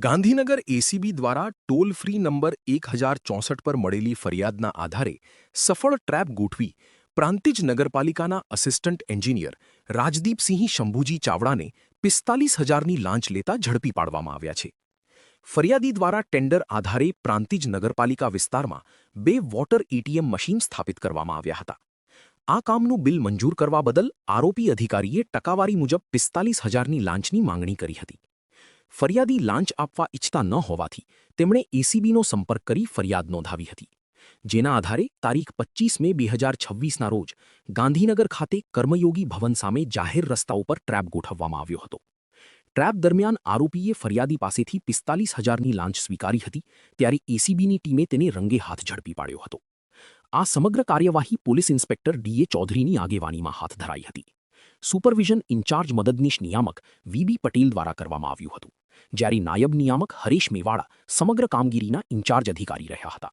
Gandhinagar ACB દ્વારા toll free number 1064 પર મળેલી ફરિયાદના આધારે સફળ ટ્રેપ ગોઠવી પ્રાંતિજ નગરપાલિકાના આસિસ્ટન્ટ એન્જિનિયર રાજદીપસિંહ શંભુજી ચાવડાને 45,000ની લાંચ લેતા ઝડપી પાડવામાં આવ્યા છે. ફરિયાદી દ્વારા ટેન્ડર આધારે પ્રાંતિજ નગરપાલિકા વિસ્તારમાં 2 વોટર એટીએમ મશીન સ્થાપિત કરવામાં આવ્યા હતા. આ કામનું બિલ મંજૂર કરવા બદલ આરોપી અધિકારીએ ટકાવારી મુજબ 45,000ની લાંચની માંગણી કરી હતી. ફરિયાદી લાંચ આપવા ઈચ્છતા ન હોવાથી તેમણે એસીબીનો સંપર્ક કરી ફરિયાદ નોંધાવી હતી, જેના આધારે તારીખ 25 મે 2026ના રોજ ગાંધીનગર ખાતે કર્મયોગી ભવન સામે જાહેર રસ્તા ઉપર ટ્રેપ ગોઠવવામાં આવ્યો હતો. ટ્રેપ દરમિયાન આરોપીએ ફરિયાદી પાસેથી 45,000ની લાંચ સ્વીકારી હતી, ત્યારે એસીબીની ટીમે તેને રંગે હાથ ઝડપી પાડ્યો હતો. આ સમગ્ર કાર્યવાહી પોલીસ ઇન્સ્પેક્ટર ડીએ ચૌધરીની આગેવાનીમાં હાથ ધરાઈ હતી. સુપરવિઝન ઇન્ચાર્જ મદદનીશ નિયામક વીબી પટેલ દ્વારા કરવામાં આવ્યું હતું, જ્યારે નાયબ નિયામક હરેશ મેવાડા સમગ્ર કામગીરીના ઇન્ચાર્જ અધિકારી રહ્યા હતા.